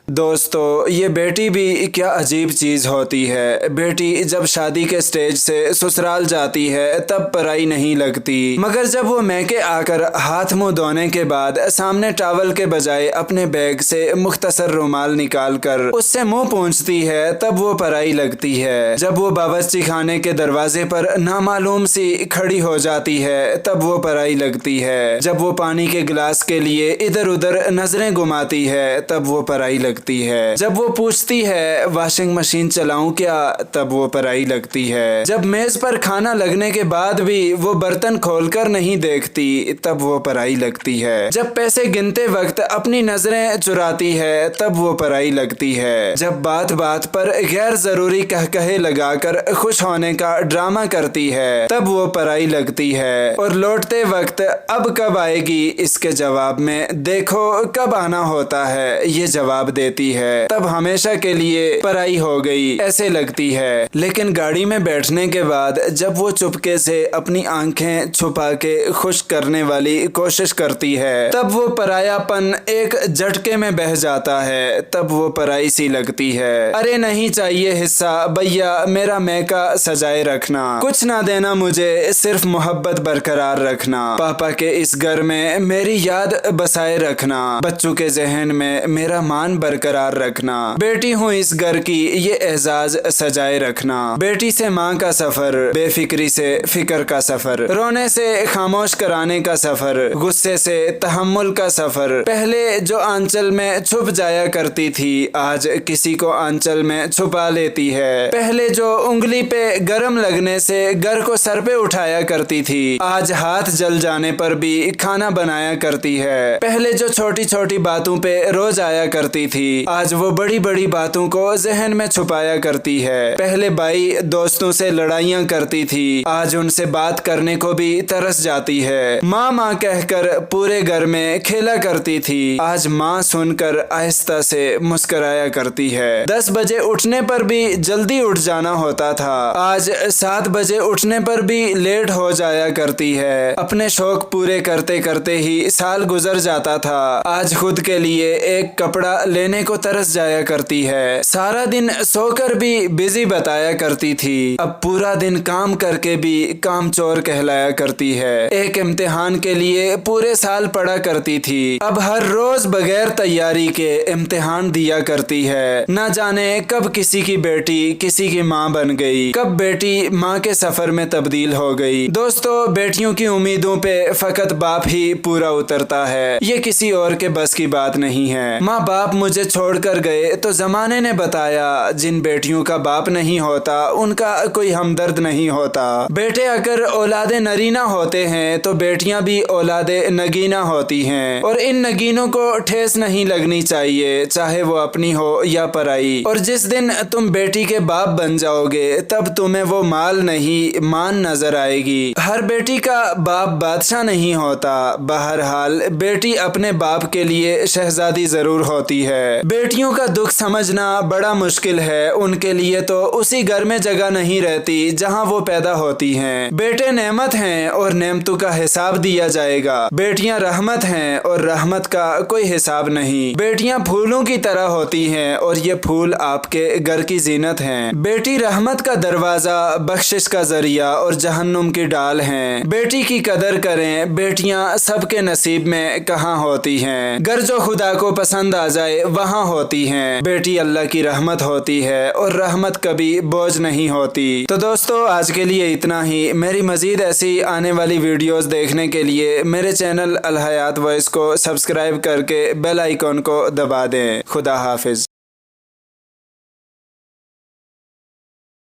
दोस्तों, ये बेटी भी क्या अजीब चीज़ होती है। बेटी जब शादी के स्टेज से ससुराल जाती है तब पराई नहीं लगती, मगर जब वो मैके आकर हाथ मुंह धोने के बाद सामने टॉवल के बजाय अपने बैग से मुख्तसर रुमाल निकाल कर उससे मुंह पोंछती है तब वो पराई लगती है। जब वो बावर्ची खाने के दरवाजे पर नामालूम सी खड़ी हो जाती है तब वो पराई लगती है। जब वो पानी के गिलास के लिए इधर उधर नजरें घुमाती है तब वो पराई लगती है। जब वो पूछती है वॉशिंग मशीन चलाऊं क्या, तब वो पराई लगती है। जब मेज पर खाना लगने के बाद भी वो बर्तन खोलकर नहीं देखती तब वो पराई लगती है। जब पैसे गिनते वक्त अपनी नजरें चुराती है तब वो पराई लगती है। जब बात बात पर गैर जरूरी कहकहे लगाकर खुश होने का ड्रामा करती है तब वो पराई लगती है। और लौटते वक्त अब कब आएगी इसके जवाब में देखो कब आना होता है ये जवाब देती है, तब हमेशा के लिए पराई हो गई ऐसे लगती है। लेकिन गाड़ी में बैठने के बाद जब वो चुपके से अपनी आंखें छुपा के खुश करने वाली कोशिश करती है तब वो परायापन एक झटके में बह जाता है, तब वो पराई सी लगती है। अरे नहीं चाहिए हिस्सा भैया मेरा मैका सजाए रखना, कुछ ना देना मुझे सिर्फ मोहब्बत बरकरार रखना, पापा के इस घर में मेरी याद बसाए रखना, बच्चों के जहन में मेरा मान बरकरार रखना, बेटी हूँ इस घर की ये एजाज सजाए रखना। बेटी से माँ का सफर, बेफिक्री से फिक्र का सफर, रोने से खामोश कराने का सफर, गुस्से से तहम्मुल का सफर। पहले जो आंचल में छुप जाया करती थी आज किसी को आंचल में छुपा लेती है। पहले जो उंगली पे गरम लगने से घर को सर पे उठाया करती थी आज हाथ जल जाने पर भी खाना बनाया करती है। पहले जो छोटी छोटी बातों पे रोज आया करती थी आज वो बड़ी बड़ी बातों को जहन में छुपाया करती है। पहले भाई दोस्तों से लड़ाइयाँ करती थी आज उनसे बात करने को भी तरस जाती है। माँ माँ कहकर पूरे घर में खेला करती थी आज माँ सुनकर आहिस्ता से मुस्कुराया करती है। 10 बजे उठने पर भी जल्दी उठ जाना होता था आज 7 बजे उठने पर भी लेट हो जाया करती है। अपने शौक पूरे करते करते ही साल गुजर जाता था आज खुद के लिए एक कपड़ा लेने को तरस जाया करती है। सारा दिन सोकर भी बिजी बताया करती थी अब पूरा दिन काम करके भी काम चोर कहलाया करती है। एक इम्तिहान के लिए पूरे साल पढ़ा करती थी अब हर रोज बगैर तैयारी के इम्तिहान दिया करती है। ना जाने कब किसी की बेटी किसी की माँ बन गई, कब बेटी माँ के सफर में तब्दील हो गई। दोस्तों, बेटियों की उम्मीदों पे फकत बाप ही पूरा उतरता है, ये किसी और के बस की बात नहीं है। माँ बाप मुझे छोड़कर गए तो जमाने ने बताया जिन बेटियों का बाप नहीं होता उनका कोई हमदर्द नहीं होता। बेटे अगर औलादे नरीना होते हैं तो बेटियां भी औलादे नगीना होती हैं और इन नगीनों को ठेस नहीं लगनी चाहिए चाहे वो अपनी हो या पराई। और जिस दिन तुम बेटी के बाप बन जाओगे तब तुम्हें वो माल नहीं मान नजर आएगी। हर बेटी का बाप बादशाह नहीं होता, बहरहाल बेटी अपने बाप के लिए शहजादी जरूर होती है। बेटियों का दुख समझना बड़ा मुश्किल है, उनके लिए तो उसी घर में जगह नहीं रहती जहां वो पैदा होती हैं। बेटे नेमत हैं और नेमतों का हिसाब दिया जाएगा। बेटियां रहमत हैं और रहमत का कोई हिसाब नहीं। बेटियां फूलों की तरह होती हैं और ये फूल आपके घर की जीनत हैं। बेटी रहमत का दरवाजा, बख्शिश का जरिया और जहन्नुम की डाल हैं। बेटी की कदर करें, बेटियां सबके नसीब में कहाँ होती हैं। घर जो खुदा को पसंद आ जाए वहाँ होती हैं। बेटी अल्लाह की रहमत होती है और रहमत कभी बोझ नहीं होती। तो दोस्तों, आज के लिए इतना ही। मेरी मजीद ऐसी आने वाली वीडियोस देखने के लिए मेरे चैनल अल हयात वॉइस को सब्सक्राइब करके बेल आइकॉन को दबा दें। खुदा हाफिज।